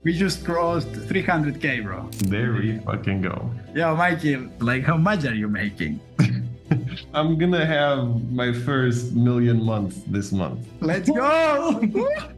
We just crossed 300K, bro. There we fucking go. Yo, Mikey, like how much are you making? I'm gonna have my first million month this month. Let's go!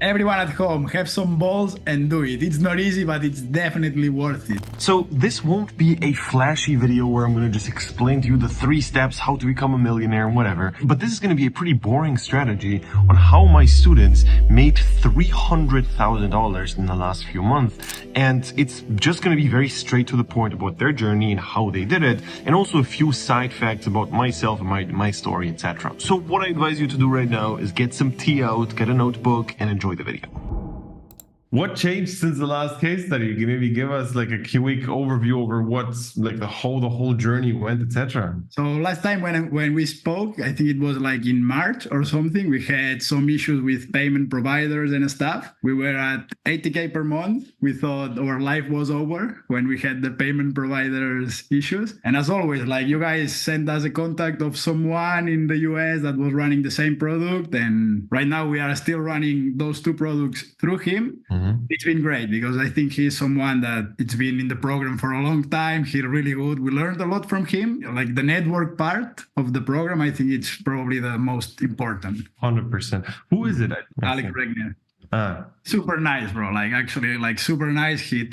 Everyone at home, have some balls and do it. It's not easy, but it's definitely worth it. So this won't be a flashy video where I'm gonna just explain to you the 3 steps, how to become a millionaire, whatever. But this is gonna be a pretty boring strategy on how my students made $300,000 in the last few months. And it's just gonna be very straight to the point about their journey and how they did it. And also a few side facts about myself and my story, etc. So what I advise you to do right now is get some tea out, get a notebook, and enjoy the video. What changed since the last case study? You can maybe give us like a quick overview over what's like the whole journey went, etc. So last time when we spoke, I think it was like in March or something, we had some issues with payment providers and stuff. We were at 80K per month. We thought our life was over when we had the payment providers issues. And as always, like you guys sent us a contact of someone in the US that was running the same product. And right now we are still running those 2 products through him. It's been great because I think he's someone that it's been in the program for a long time. He's really good. We learned a lot from him. Like the network part of the program, I think it's probably the most important. 100%. Who is it? Alec Regner. Super nice, bro. Like actually, like super nice. He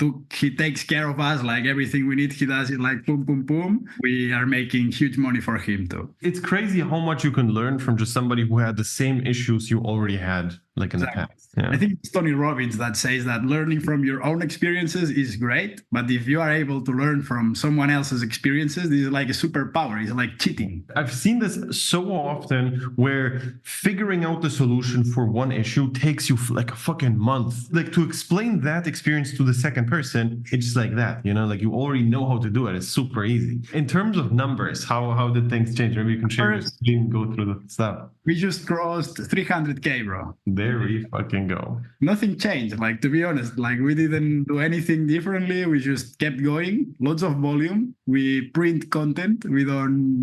takes care of us. Like everything we need, he does it like boom, boom, boom. We are making huge money for him too. It's crazy how much you can learn from just somebody who had the same issues you already had, like in the past. Yeah. I think it's Tony Robbins that says that learning from your own experiences is great, but if you are able to learn from someone else's experiences, this is like a superpower. It's like cheating. I've seen this so often where figuring out the solution for one issue takes you like a fucking month. Like to explain that experience to the second person, it's just like that, you know, like you already know how to do it. It's super easy. In terms of numbers, how did things change? Maybe you can share your screen and go through the stuff. We just crossed 300K, bro. There we fucking go. Nothing changed. Like, to be honest, like we didn't do anything differently. We just kept going. Lots of volume. We print content. We don't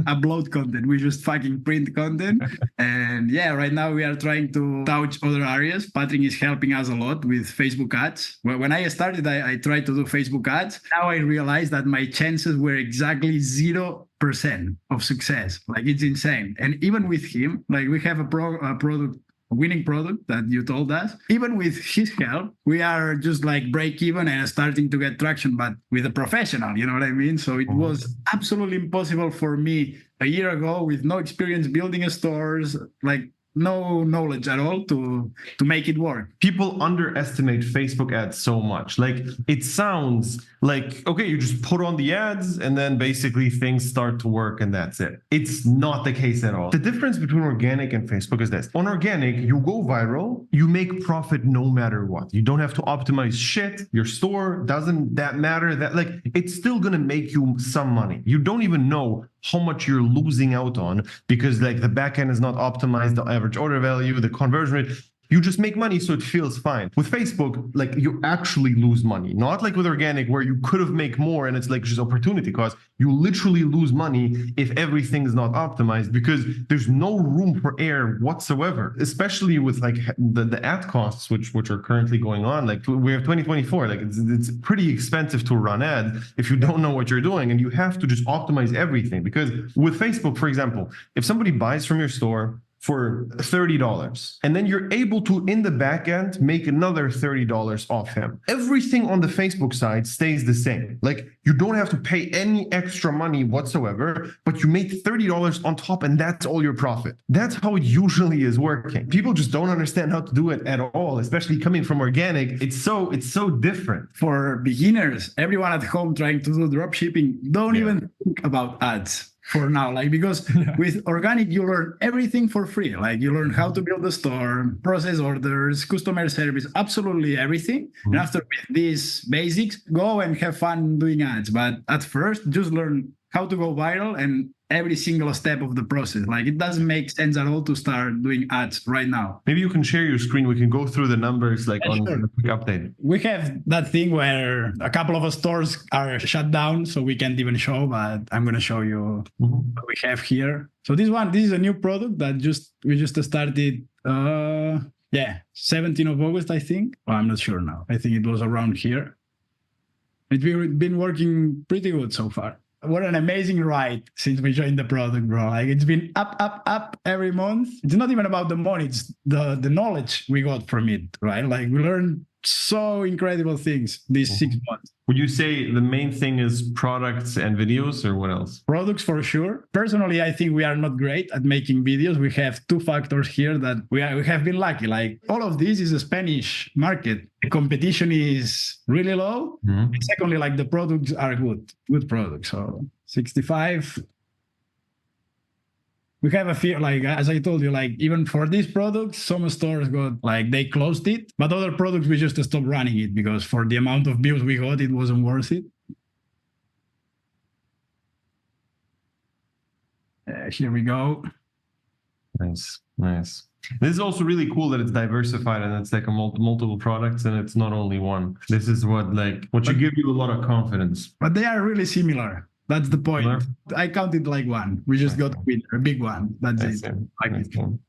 upload content. We just fucking print content. And yeah, right now we are trying to touch other areas. Patrick is helping us a lot with Facebook ads. Well, when I started, I tried to do Facebook ads. Now I realized that my chances were exactly 0% of success. Like it's insane. And even with him, like we have a winning product that you told us. Even with his help, we are just like break even and starting to get traction, but with a professional, you know what I mean? So it was absolutely impossible for me a year ago with no experience building stores, like no knowledge at all to make it work. People underestimate Facebook ads so much. Like it sounds like, okay, you just put on the ads and then basically things start to work and that's it. It's not the case at all. The difference between organic and Facebook is this. On organic, you go viral, you make profit no matter what. You don't have to optimize shit. Your store doesn't that matter. That like it's still gonna make you some money. You don't even know how much you're losing out on because like the backend is not optimized, the average order value, the conversion rate. You just make money, so it feels fine. With Facebook, like you actually lose money. Not like with organic, where you could have made more and it's like just opportunity cost. You literally lose money if everything is not optimized because there's no room for error whatsoever. Especially with like the ad costs, which are currently going on. Like we have 2024. Like it's pretty expensive to run ads if you don't know what you're doing, and you have to just optimize everything. Because with Facebook, for example, if somebody buys from your store for $30, and then you're able to, in the back end, make another $30 off him. Everything on the Facebook side stays the same. Like you don't have to pay any extra money whatsoever, but you made $30 on top and that's all your profit. That's how it usually is working. People just don't understand how to do it at all, especially coming from organic. It's so different. For beginners, everyone at home trying to do dropshipping, don't even think about ads for now, like because with organic you learn everything for free. Like you learn how to build a store, process orders, customer service, absolutely everything. And after these basics, go and have fun doing ads. But at first, just learn how to go viral and every single step of the process. Like it doesn't make sense at all to start doing ads right now. Maybe you can share your screen. We can go through the numbers like on a quick update. We have that thing where a couple of stores are shut down, so we can't even show, but I'm going to show you what we have here. So this is a new product that we just started Yeah, 17th of August, I think. Well, I'm not sure now. I think it was around here. It's been working pretty good so far. What an amazing ride since we joined the product, bro. Like it's been up every month. It's not even about the money, it's the knowledge we got from it, right? Like we learned so incredible things these 6 months. Would you say the main thing is products and videos, or what else? Products for sure. Personally, I think we are not great at making videos. We have two factors here that we have been lucky. Like all of this is a Spanish market. The competition is really low. And secondly, like the products are good products. So 65. We have a fear, like, as I told you, like, even for these products, some stores got, like, they closed it, but other products, we just stopped running it because for the amount of views we got, it wasn't worth it. Here we go. Nice. This is also really cool that it's diversified and it's like a multiple products and it's not only one. This is what should give you a lot of confidence. But they are really similar. That's the point. I counted like one. We just got a big one. That's it.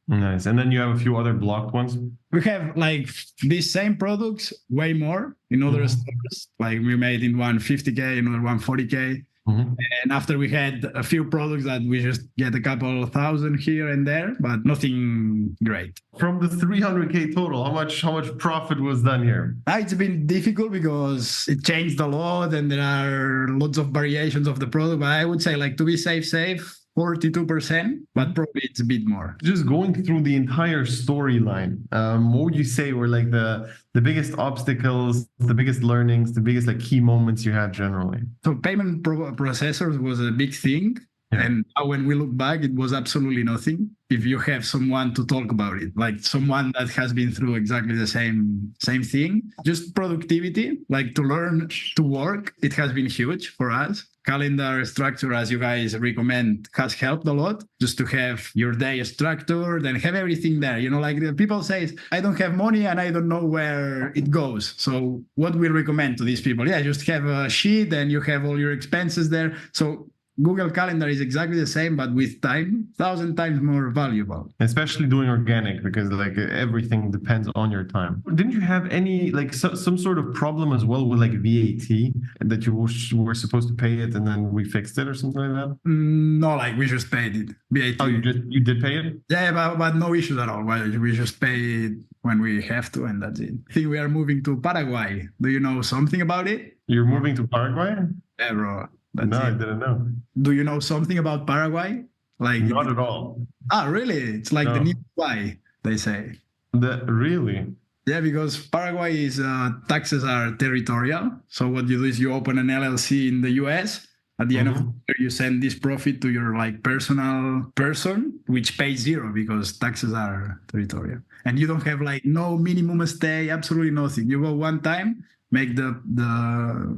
Nice. And then you have a few other blocked ones. We have like these same products, way more in other stores. Like we made in one 50K, another one 40K. And after we had a few products that we just get a couple thousand here and there, but nothing great. From the 300K total, how much profit was done here? It's been difficult because it changed a lot and there are lots of variations of the product. But I would say, like, to be safe, 42%, but probably it's a bit more. Just going through the entire storyline, what would you say were like the biggest obstacles, the biggest learnings, the biggest like key moments you had generally? So payment processors was a big thing. Yeah. And when we look back, it was absolutely nothing. If you have someone to talk about it, like someone that has been through exactly the same thing, just productivity, like to learn to work, it has been huge for us. Calendar structure, as you guys recommend, has helped a lot. Just to have your day structured and have everything there. You know, like people say, I don't have money and I don't know where it goes. So what we recommend to these people? Yeah, just have a sheet and you have all your expenses there. So Google Calendar is exactly the same, but with time, 1,000 times more valuable. Especially doing organic, because like everything depends on your time. Didn't you have any like some sort of problem as well with like VAT that you were supposed to pay it and then we fixed it or something like that? No, like we just paid it. VAT. Oh, you did pay it? Yeah, but no issues at all. Well, we just pay it when we have to, and that's it. I think we are moving to Paraguay. Do you know something about it? You're moving to Paraguay? Yeah, bro. I didn't know. Do you know something about Paraguay? Like not at all. Really? It's like the new Dubai, they say. Really? Yeah, because Paraguay is taxes are territorial. So what you do is you open an LLC in the US. At the end of the year, you send this profit to your like personal person, which pays zero because taxes are territorial. And you don't have like no minimum stay, absolutely nothing. You go one time, make the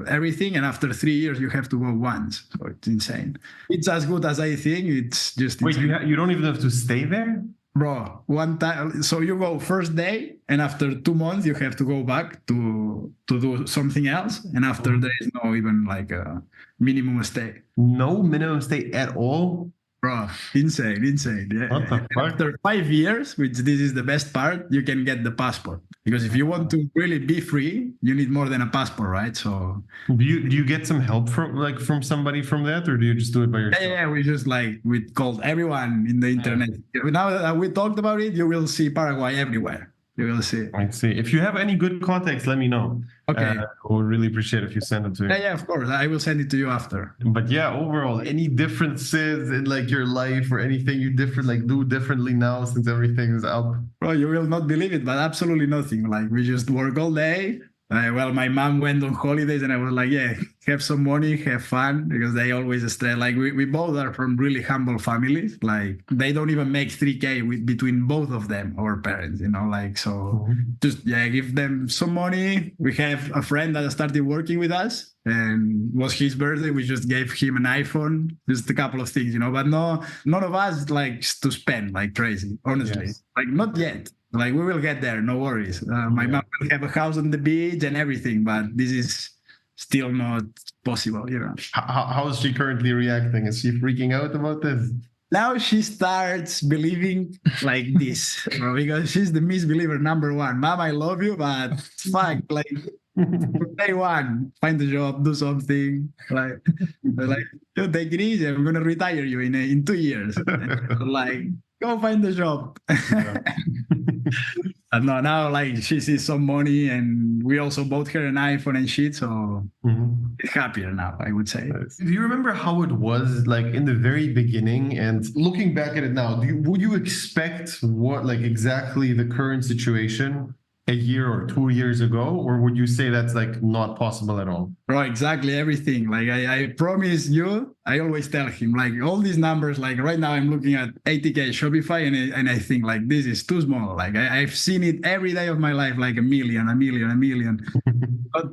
everything, and after 3 years you have to go once. So it's insane. It's as good as I think. It's just wait, you don't even have to stay there, bro. One time, so you go first day, and after 2 months you have to go back to do something else, and after there is no even like a minimum stay. No minimum stay at all. Bro, insane. Yeah. What the fuck? After 5 years, which this is the best part, you can get the passport. Because if you want to really be free, you need more than a passport, right? So do you get some help from somebody from that, or do you just do it by yourself? Yeah, we just we called everyone in the internet. Now that we talked about it, you will see Paraguay everywhere. You will see. I see. If you have any good contacts, let me know. Okay. I would really appreciate if you send it to me. Yeah, of course. I will send it to you after. But yeah, overall, any differences in like your life or anything you do differently now since everything is up? Bro, you will not believe it, but absolutely nothing. Like we just work all day. Well, my mom went on holidays and I was like, yeah, have some money, have fun, because they always stay. Like we both are from really humble families. Like they don't even make 3K between both of them, our parents, you know, like, so just, yeah, give them some money. We have a friend that started working with us and it was his birthday. We just gave him an iPhone, just a couple of things, you know, but none of us likes to spend like crazy, honestly. Yes. Like not yet. Like we will get there, no worries. My mom will have a house on the beach and everything, but this is still not possible, you know. How is she currently reacting? Is she freaking out about this? now she starts believing like this, because she's the misbeliever number one. Mom, I love you, but fuck, like from day one, find a job, do something. Like, you take it easy. I'm gonna retire you in 2 years. Like, go find a job. Yeah. And no, now like she sees some money, and we also bought her an iPhone and shit, so it's happier now, I would say. Nice. Do you remember how it was like in the very beginning? And looking back at it now, would you expect what like exactly the current situation a year or 2 years ago, or would you say that's like not possible at all? Bro, exactly everything. Like I promise you, I always tell him like all these numbers. Like right now, I'm looking at 80K Shopify, and I think like this is too small. Like I've seen it every day of my life, like a million.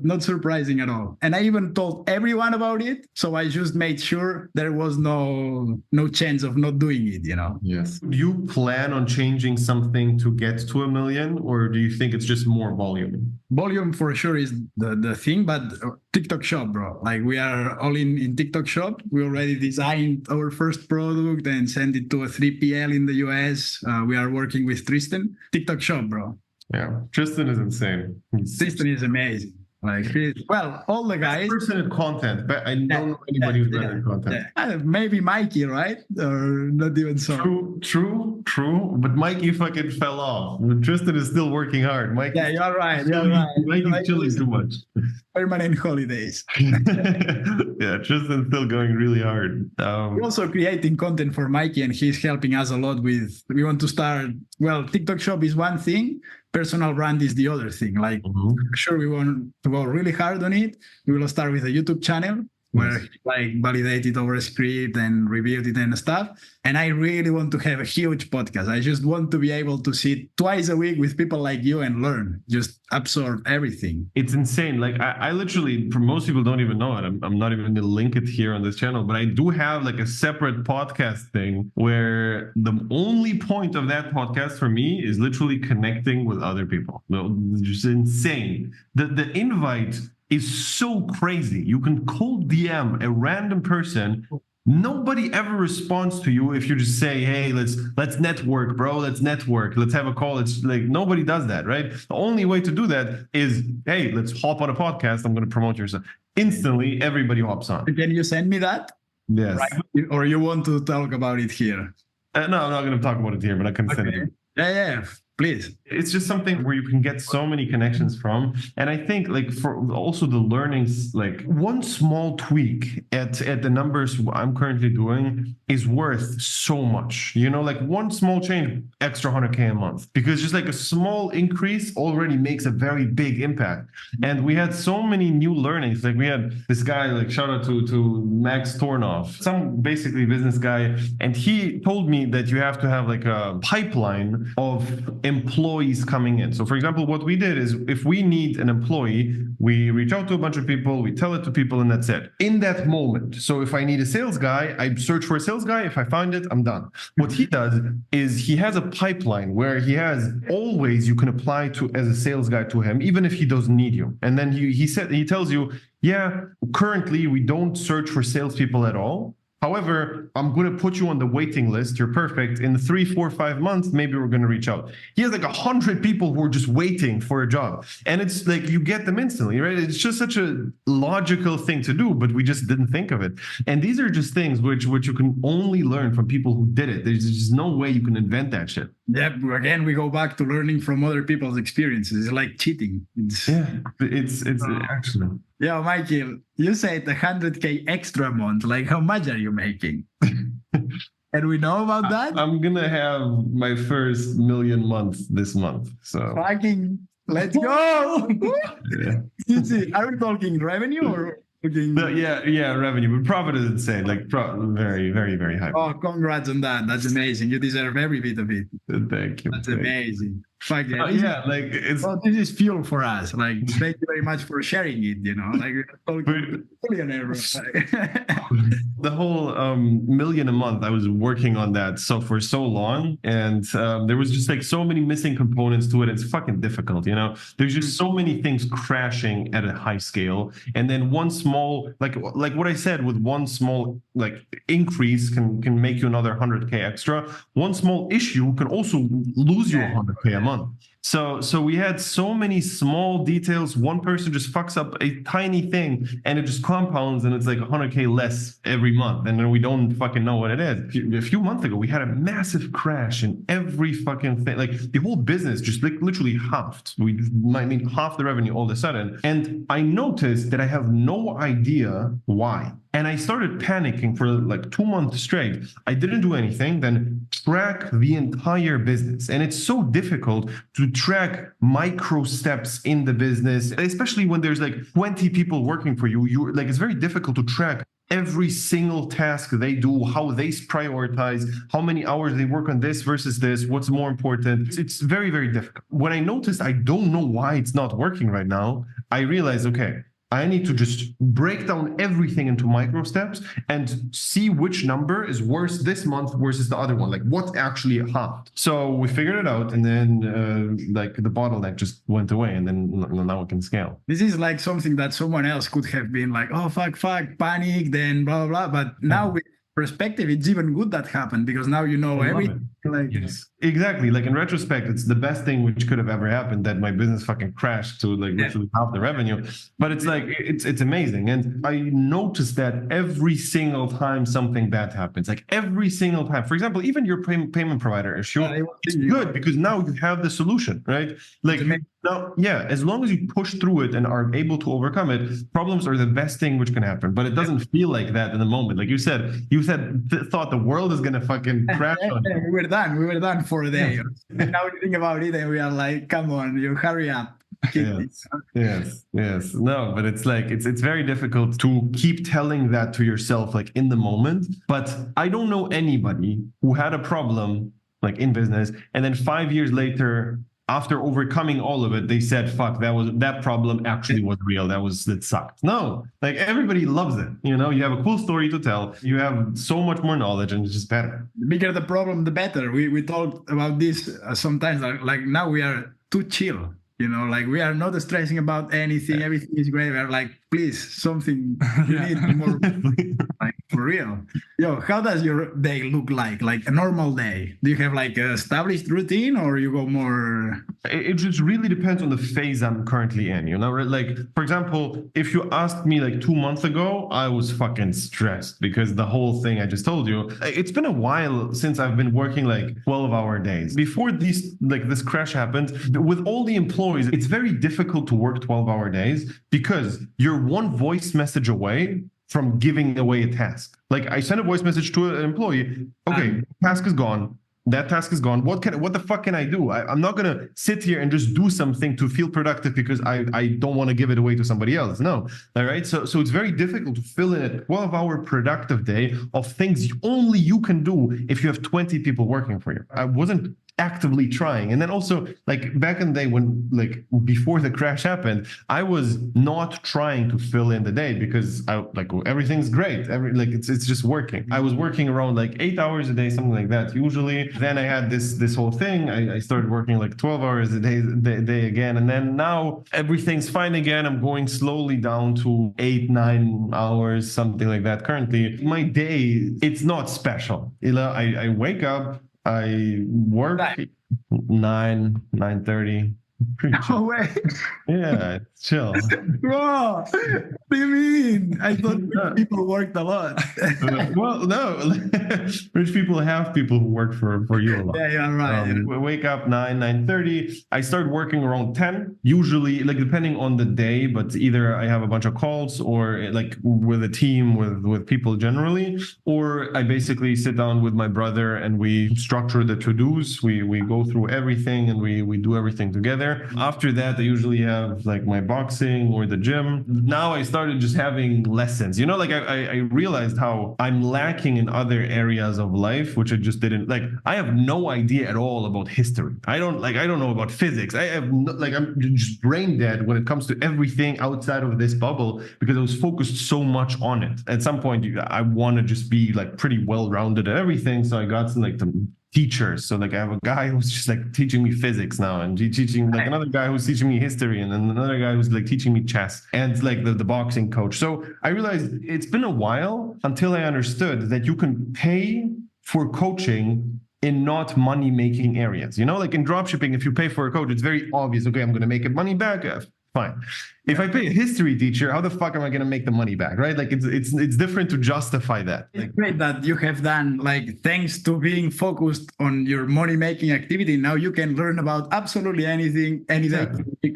Not surprising at all. And I even told everyone about it, so I just made sure there was no chance of not doing it. Yes. Do you plan on changing something to get to 1 million, or do you think it's just more volume? Volume for sure is the thing, but TikTok Shop, bro. Like we are all in TikTok Shop. We already designed our first product and sent it to a 3PL in the US. We are working with Tristan. TikTok Shop, bro. Yeah, Tristan is insane. Tristan is amazing. Like, all the guys. Person in content, but I don't know anybody who's better in content. Maybe Mikey, right? Or not even so. True. But Mikey fucking fell off. Tristan is still working hard. Mikey, yeah, you're right. Mikey's chilling too much. Permanent holidays. Yeah, Tristan's still going really hard. We're also creating content for Mikey, and he's helping us a lot with. We want to start. Well, TikTok Shop is one thing. Personal brand is the other thing. Like, sure, we want to go really hard on it. We will start with a YouTube channel where like validated our script and reviewed it and stuff. And I really want to have a huge podcast. I just want to be able to sit twice a week with people like you and learn, just absorb everything. It's insane. Like I literally, for most people don't even know it. I'm not even going to link it here on this channel, but I do have like a separate podcast thing where the only point of that podcast for me is literally connecting with other people. Just insane. The invite is so crazy. You can cold DM a random person. Nobody ever responds to you if you just say, hey, let's network, bro. Let's network. Let's have a call. It's like nobody does that, right? The only way to do that is, hey, let's hop on a podcast. I'm going to promote yourself. Instantly, everybody hops on. Can you send me that? Yes. Right? Or you want to talk about it here? No, I'm not going to talk about it here, but I can send it. Yeah. Please. It's just something where you can get so many connections from. And I think like for also the learnings, like one small tweak at the numbers I'm currently doing is worth so much, like one small change, extra 100K a month, because just like a small increase already makes a very big impact. And we had so many new learnings. Like we had this guy, like shout out to Max Tornoff, some basically business guy. And he told me that you have to have like a pipeline of employees coming in. So for example, what we did is if we need an employee, we reach out to a bunch of people, we tell it to people, and that's it. In that moment. So if I need a sales guy, I search for a sales guy. If I find it, I'm done. What he does is he has a pipeline where he has always you can apply to as a sales guy to him, even if he doesn't need you. And then he tells you, yeah, currently we don't search for salespeople at all. However, I'm going to put you on the waiting list. You're perfect. In 3, 4, 5 months, maybe we're going to reach out. He has like 100 people who are just waiting for a job. And it's like you get them instantly, right? It's just such a logical thing to do, but we just didn't think of it. And these are just things which you can only learn from people who did it. There's just no way you can invent that shit. Yeah, again, we go back to learning from other people's experiences. It's like cheating. It's actually. Yeah, Michael, you said 100K extra a month. Like, how much are you making? And we know about that? I'm going to have my first million month this month. So fucking let's go. Yeah. Are we talking revenue or talking? No, yeah, revenue. But profit is insane. Like very, very, very high. Oh, congrats on that. That's amazing. You deserve every bit of it. Thank you. That's amazing. Fuck yeah. Yeah, like it's Well, this is fuel for us. Like, thank you very much for sharing it. Like, we're talking millionaire. the whole million a month. I was working on that so for so long, and there was just like so many missing components to it. It's fucking difficult, There's just so many things crashing at a high scale, and then one small, like what I said, with one small like increase can make you another 100K extra. One small issue can also lose you 100K a month. So we had so many small details. One person just fucks up a tiny thing and it just compounds and it's like 100K less every month. And then we don't fucking know what it is. A few months ago, we had a massive crash in every fucking thing. Like the whole business just like literally halved. We might mean half the revenue all of a sudden. And I noticed that I have no idea why. And I started panicking for like 2 months straight. I didn't do anything, then track the entire business. And it's so difficult to track micro steps in the business, especially when there's like 20 people working for you. It's very difficult to track every single task they do, how they prioritize, how many hours they work on this versus this, what's more important. It's very, very difficult. When I noticed I don't know why it's not working right now, I realized, okay, I need to just break down everything into micro steps and see which number is worse this month versus the other one. Like what actually halved. So we figured it out, and then like the bottleneck just went away, and then now we can scale. This is like something that someone else could have been like, oh, fuck, panic, then blah, blah, blah. But now with perspective, it's even good that happened because now you know everything. Like, yes, exactly. Like in retrospect, it's the best thing which could have ever happened, that my business fucking crashed to like literally half the revenue. But it's like it's amazing, and I noticed that every single time something bad happens, like every single time. For example, even your payment provider issue, it's good because now you have the solution, right? Like now, yeah, as long as you push through it and are able to overcome it, problems are the best thing which can happen. But it doesn't feel like that in the moment. Like you thought the world is gonna fucking crash on you. We were done for a day. And now we think about it and we are like, come on, you hurry up. Yes. No, but it's like it's very difficult to keep telling that to yourself like in the moment. But I don't know anybody who had a problem like in business and then 5 years later, after overcoming all of it, they said, fuck, that problem actually was real. That sucked. No, like everybody loves it. You have a cool story to tell. You have so much more knowledge and it's just better. The bigger the problem, the better. We talked about this sometimes, like now we are too chill. Like we are not stressing about anything. Everything is great. We're like, please, something you need more, like for real. How does your day look like a normal day? Do you have like a established routine or you go more? It just really depends on the phase I'm currently in. Like for example, if you asked me like 2 months ago, I was fucking stressed because the whole thing I just told you. It's been a while since I've been working like 12-hour days. Before this crash happened, with all the employees, it's very difficult to work 12-hour days because you're one voice message away from giving away a task. Like I send a voice message to an employee. Okay, task is gone. That task is gone. What the fuck can I do? I'm not gonna sit here and just do something to feel productive because I don't want to give it away to somebody else. No, all right. So it's very difficult to fill in a 12-hour productive day of things only you can do if you have 20 people working for you. I wasn't actively trying. And then also like back in the day when like before the crash happened, I was not trying to fill in the day because everything's great. It's just working. I was working around like 8 hours a day, something like that usually. Then I had this whole thing. I started working like 12 hours a day again. And then now everything's fine again. I'm going slowly down to 8-9 hours, something like that. Currently, my day, it's not special. I wake up, I work 9:30. No way. Yeah, it's chill. Bro, what do you mean? I thought people worked a lot. Well, no. Rich people have people who work for you a lot. Yeah, you're right. We wake up 9:30. I start working around 10, usually, like depending on the day, but either I have a bunch of calls or like with a team, with people generally, or I basically sit down with my brother and we structure the to-dos. We go through everything and we do everything together. there. After that, I usually have like my boxing or the gym. Now I started just having lessons. You know, like I realized how I'm lacking in other areas of life, which I just didn't like. I have no idea at all about history. I don't know about physics. I have no, like I'm just brain dead when it comes to everything outside of this bubble because I was focused so much on it. At some point, I want to just be like pretty well rounded at everything. So I got some like the teachers. So like I have a guy who's just like teaching me physics now, and teaching like another guy who's teaching me history, and then another guy who's like teaching me chess, and like the boxing coach. So I realized it's been a while until I understood that you can pay for coaching in not money making areas. You know, like in dropshipping, if you pay for a coach, it's very obvious. Okay, I'm going to make it money back. Fine. If I pay a history teacher, how the fuck am I going to make the money back, right? Like it's different to justify that. It's great that you have done, like, thanks to being focused on your money making activity. Now you can learn about absolutely anything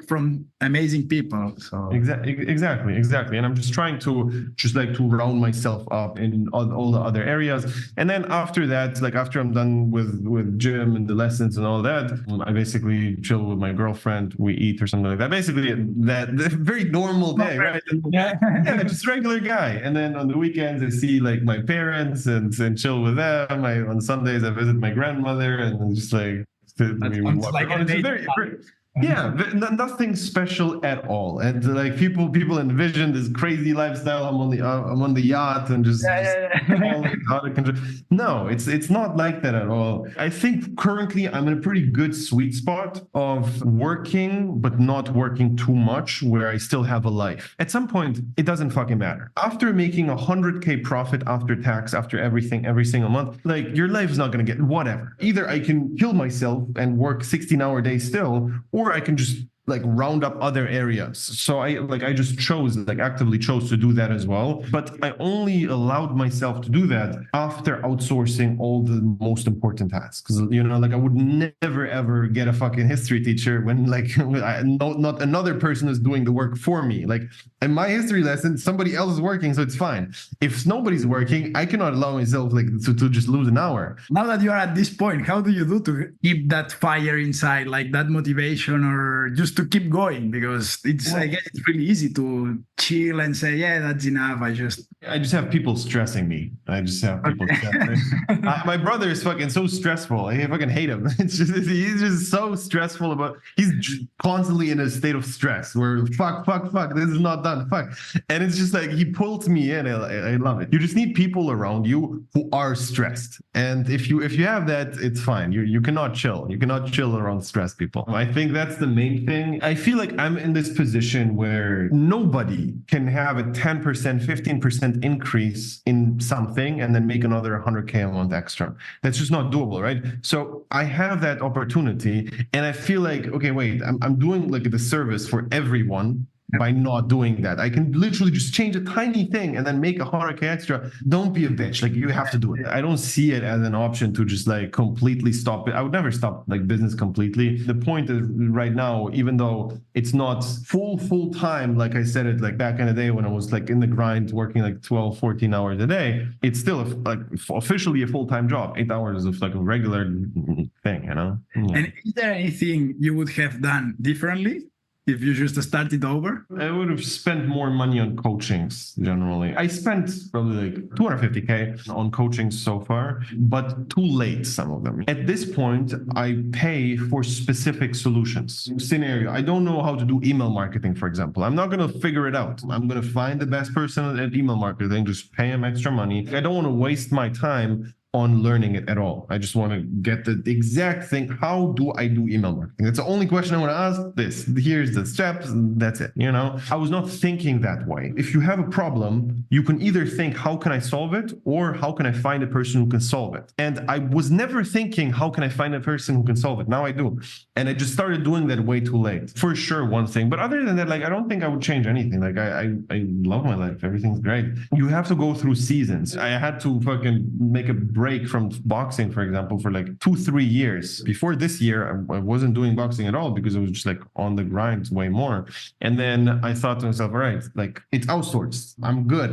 from amazing people. So Exactly. And I'm just trying to round myself up in all the other areas. And then after that, like after I'm done with gym and the lessons and all that, I basically chill with my girlfriend. We eat or something like that. Basically, that very normal day, right? Yeah, just regular guy. And then on the weekends, I see like my parents and chill with them. On Sundays, I visit my grandmother and just like nothing special at all. And like people envision this crazy lifestyle. I'm on the yacht and just all out of control. No, it's not like that at all. I think currently I'm in a pretty good sweet spot of working, but not working too much, where I still have a life. At some point, it doesn't fucking matter. After making 100K profit after tax, after everything, every single month, like your life is not going to get whatever. Either I can kill myself and work 16-hour days still, or I can just like round up other areas. So I actively chose to do that as well. But I only allowed myself to do that after outsourcing all the most important tasks. Because, you know, like I would never ever get a fucking history teacher when like not another person is doing the work for me. Like in my history lesson, somebody else is working, so it's fine. If nobody's working, I cannot allow myself like to just lose an hour. Now that you are at this point, how do you do to keep that fire inside, like that motivation, or just to keep going? Because I guess it's really easy to chill and say, yeah, that's enough. I just have people stressing me. My brother is fucking so stressful. I fucking hate him. He's just so stressful he's constantly in a state of stress where fuck, this is not done. Fuck. And it's just like, he pulls me in. I love it. You just need people around you who are stressed. And if you have that, it's fine. You cannot chill. You cannot chill around stressed people. I think that's the main thing. I feel like I'm in this position where nobody can have a 10%, 15% increase in something and then make another 100K a month extra. That's just not doable, right? So I have that opportunity, and I feel like, okay, wait, I'm doing like a disservice for everyone by not doing that. I can literally just change a tiny thing and then make 100K extra. Don't be a bitch. Like, you have to do it. I don't see it as an option to just like completely stop it. I would never stop like business completely. The point is right now, even though it's not full time, like I said it like back in the day when I was like in the grind working like 12, 14 hours a day, it's still like officially a full-time job. 8 hours of like a regular thing, you know? Yeah. And is there anything you would have done differently if you just started over? I would have spent more money on coachings generally. I spent probably like 250K on coachings so far, but too late, some of them. At this point, I pay for specific solutions. Scenario, I don't know how to do email marketing, for example. I'm not going to figure it out. I'm going to find the best person at email marketing, just pay him extra money. I don't want to waste my time on learning it at all. I just want to get the exact thing. How do I do email marketing? That's the only question I want to ask. Here's the steps, and that's it. You know, I was not thinking that way. If you have a problem, you can either think, how can I solve it? Or how can I find a person who can solve it? And I was never thinking, how can I find a person who can solve it? Now I do. And I just started doing that way too late. For sure, one thing. But other than that, like, I don't think I would change anything. Like, I love my life. Everything's great. You have to go through seasons. I had to fucking make a break break from boxing, for example, for like 2-3 years. Before this year, I wasn't doing boxing at all because it was just like on the grind way more. And then I thought to myself, all right, like it's outsourced. I'm good.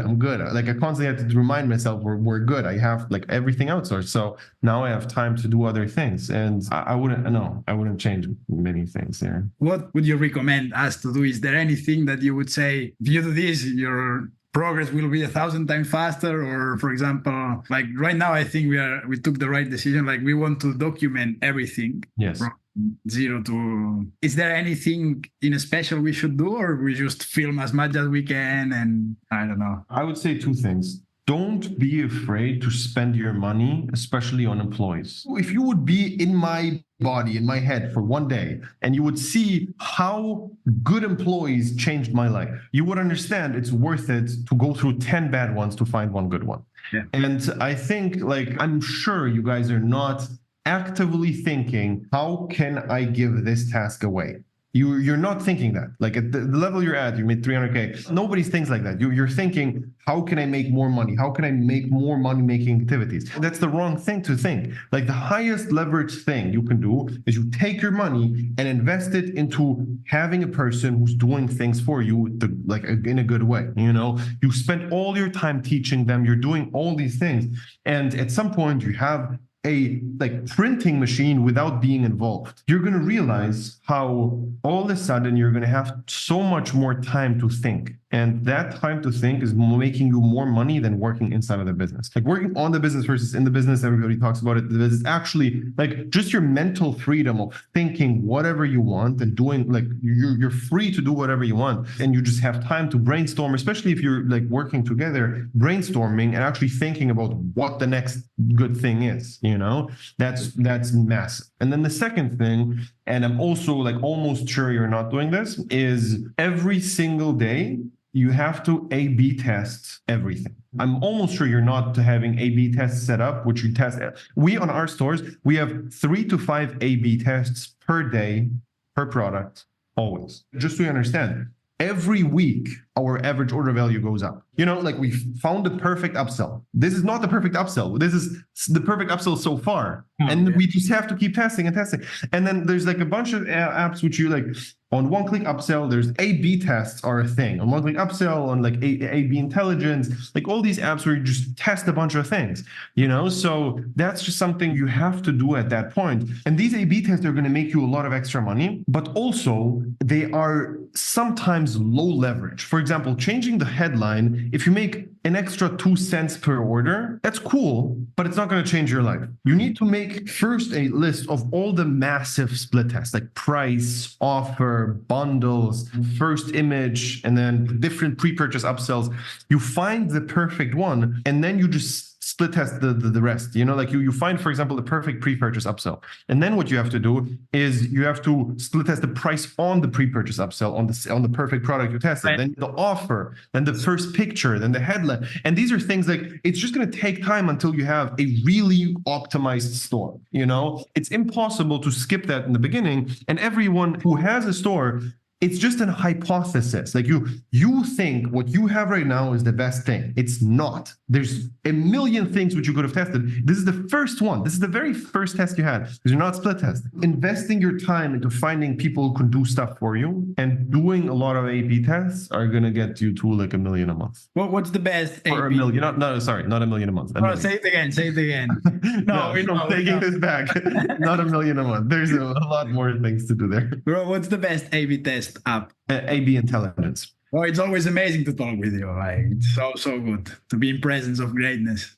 Like I constantly had to remind myself we're good. I have like everything outsourced. So now I have time to do other things. And I wouldn't change many things there. What would you recommend us to do? Is there anything that you would say, if you do this, your progress will be 1,000 times faster? Or for example, like right now, I think we took the right decision. Like we want to document everything. Yes. From zero to, is there anything in a special we should do, or we just film as much as we can? And I don't know. I would say 2 things. Don't be afraid to spend your money, especially on employees. If you would be in my body, in my head for one day, and you would see how good employees changed my life, you would understand it's worth it to go through 10 bad ones to find one good one. Yeah. And I think, like, I'm sure you guys are not actively thinking, how can I give this task away? You're not thinking that. Like at the level you're at, you made 300K. Nobody thinks like that. You're thinking, how can I make more money? How can I make more money-making activities? That's the wrong thing to think. Like the highest leverage thing you can do is you take your money and invest it into having a person who's doing things for you, like in a good way. You know, you spend all your time teaching them. You're doing all these things, and at some point you have a like printing machine without being involved. You're going to realize how all of a sudden you're going to have so much more time to think. And that time to think is making you more money than working inside of the business. Like working on the business versus in the business, everybody talks about it. It's actually like just your mental freedom of thinking whatever you want and doing, like you're free to do whatever you want. And you just have time to brainstorm, especially if you're like working together, brainstorming and actually thinking about what the next good thing is, you know, that's massive. And then the second thing, and I'm also like almost sure you're not doing this, is every single day, you have to A/B test everything. I'm almost sure you're not having A/B tests set up, which you test. We on our stores, we have 3 to 5 A/B tests per day, per product, always. Just so you understand, every week, our average order value goes up. You know, like we found the perfect upsell. This is not the perfect upsell. This is the perfect upsell so far. And we just have to keep testing and testing. And then there's like a bunch of apps which you like on one-click upsell, there's A/B tests are a thing. On one-click upsell, on like A/B intelligence, like all these apps where you just test a bunch of things, you know? So that's just something you have to do at that point. And these A/B tests are going to make you a lot of extra money, but also they are sometimes low leverage. For example, changing the headline, if you make an extra 2 cents per order, that's cool, but it's not going to change your life. You need to make first a list of all the massive split tests, like price, offer, bundles, first image, and then different pre-purchase upsells. You find the perfect one, and then you just split test the rest. You know, like you find, for example, the perfect pre-purchase upsell. And then what you have to do is you have to split test the price on the pre-purchase upsell on the perfect product you tested, right. Then the offer, then the first picture, then the headline. And these are things like, it's just going to take time until you have a really optimized store. You know, it's impossible to skip that in the beginning. And everyone who has a store, it's just a hypothesis. Like you think what you have right now is the best thing. It's not. There's a million things which you could have tested. This is the first one. This is the very first test you had because you're not split testing. Investing your time into finding people who can do stuff for you and doing a lot of A/B tests are going to get you to like $1 million a month. Well, what's the best? Or $1 million? Not $1 million a month. Oh, say it again. Say it again. I'm taking this back. Not $1 million a month. There's a lot more things to do there. Bro, what's the best A/B test app? A/B intelligence. Oh, it's always amazing to talk with you. Like, it's so good to be in presence of greatness.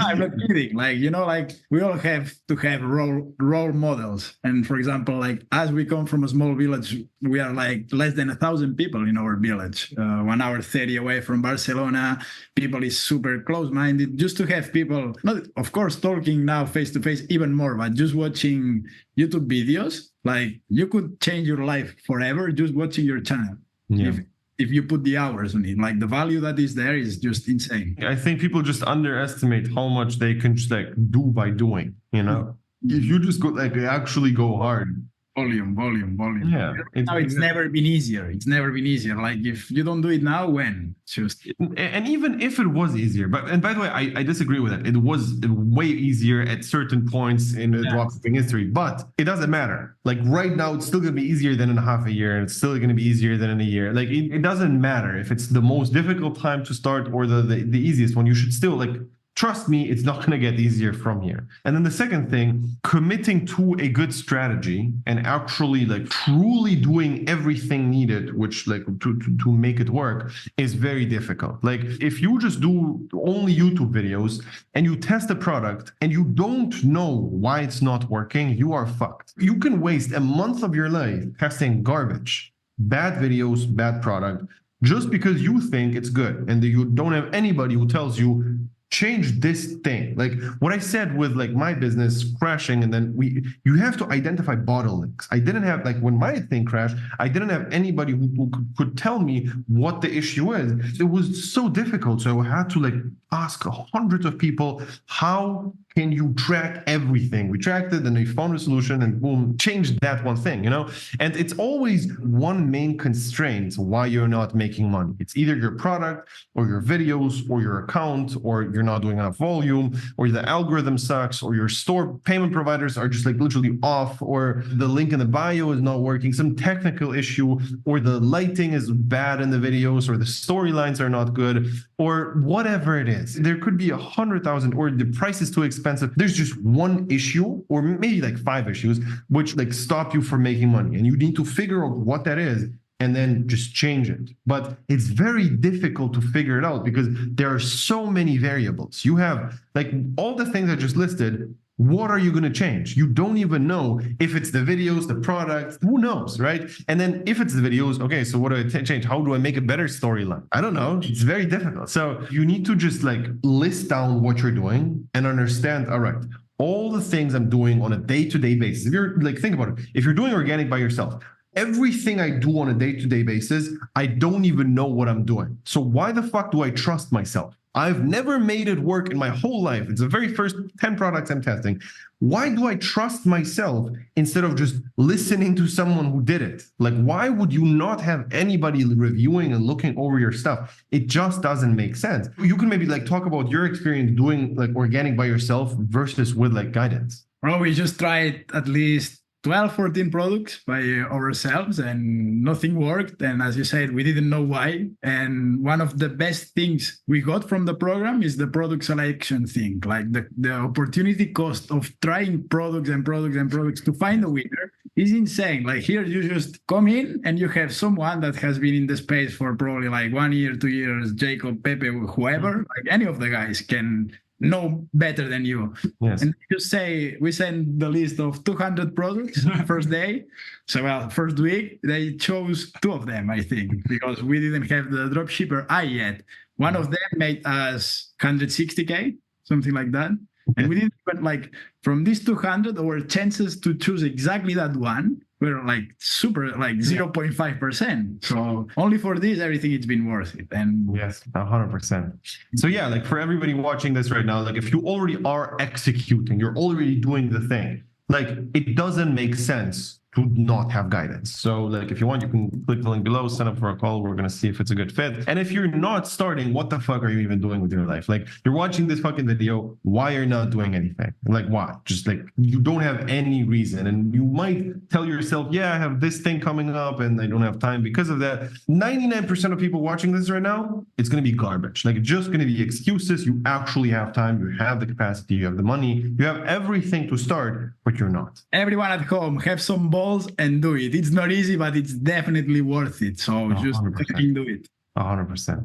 I'm not kidding. Like, you know, like we all have to have role models. And for example, like as we come from a small village, we are like less than 1,000 people in our village. 1 hour 30 away from Barcelona. People is super close-minded. Just to have people, not of course talking now face to face even more, but just watching YouTube videos. Like you could change your life forever just watching your channel. Yeah. If you put the hours on it, like the value that is there is just insane. I think people just underestimate how much they can just like do by doing, you know? If you just go like actually go hard, Volume. Yeah. Now it's never been easier. It's never been easier. Like if you don't do it now, when? Just And even if it was easier, and by the way, I disagree with it. It was way easier at certain points in the dropshipping history, but it doesn't matter. Like right now, it's still going to be easier than in a half a year, and it's still going to be easier than in a year. Like it doesn't matter if it's the most difficult time to start or the easiest one. You should still like. Trust me, it's not going to get easier from here. And then the second thing, committing to a good strategy and actually like truly doing everything needed, which like to make it work is very difficult. Like if you just do only YouTube videos and you test a product and you don't know why it's not working, you are fucked. You can waste a month of your life testing garbage, bad videos, bad product, just because you think it's good and you don't have anybody who tells you, change this thing. Like what I said with like my business crashing, and then you have to identify bottlenecks. I didn't have, like when my thing crashed, I didn't have anybody who could tell me what the issue is. It was so difficult. So I had to like ask hundreds of people, how can you track everything? We tracked it and we found a solution and boom, changed that one thing, you know? And it's always one main constraint why you're not making money. It's either your product or your videos or your account, or you're not doing enough volume, or the algorithm sucks, or your store payment providers are just like literally off, or the link in the bio is not working, some technical issue, or the lighting is bad in the videos, or the storylines are not good, or whatever it is. There could be 100,000, or the price is too expensive. There's just one issue, or maybe like 5 issues, which like stop you from making money. And you need to figure out what that is and then just change it. But it's very difficult to figure it out because there are so many variables. You have like all the things I just listed. What are you going to change? You don't even know if it's the videos, the product, who knows, right? And then if it's the videos, okay, so what do I change? How do I make a better storyline? I don't know. It's very difficult. So you need to just like list down what you're doing and understand, all right, all the things I'm doing on a day-to-day basis. If you're like, think about it. If you're doing organic by yourself, everything I do on a day-to-day basis, I don't even know what I'm doing. So why the fuck do I trust myself? I've never made it work in my whole life. It's the very first 10 products I'm testing. Why do I trust myself instead of just listening to someone who did it? Like, why would you not have anybody reviewing and looking over your stuff? It just doesn't make sense. You can maybe like talk about your experience doing like organic by yourself versus with like guidance. Well, we just tried at least 12, 14 products by ourselves and nothing worked. And as you said, we didn't know why. And one of the best things we got from the program is the product selection thing, like the opportunity cost of trying products to find a winner is insane. Like here, you just come in and you have someone that has been in the space for probably like 1 year, 2 years, Jacob, Pepe, whoever, like any of the guys can know better than you. Yes. And you say we send the list of 200 products first day. So well, first week they chose 2 of them, I think, because we didn't have the dropshipper eye yet. One of them made us 160K, something like that. And we didn't even like from these 200, our chances to choose exactly that one were like super, like 0.5%. So only for this, everything it's been worth it. And yes, 100%. So yeah, like for everybody watching this right now, like if you already are executing, you're already doing the thing, like it doesn't make sense to not have guidance. So like if you want, you can click the link below, sign up for a call. We're going to see if it's a good fit. And if you're not starting, what the fuck are you even doing with your life? Like you're watching this fucking video, why are you not doing anything? Like why? Just like you don't have any reason. And you might tell yourself, yeah, I have this thing coming up and I don't have time because of that. 99% of people watching this right now, it's going to be garbage. Like it's just going to be excuses. You actually have time. You have the capacity. You have the money. You have everything to start, but you're not. Everyone at home, have some balls and do it. It's not easy, but it's definitely worth it. So just fucking do it. 100%.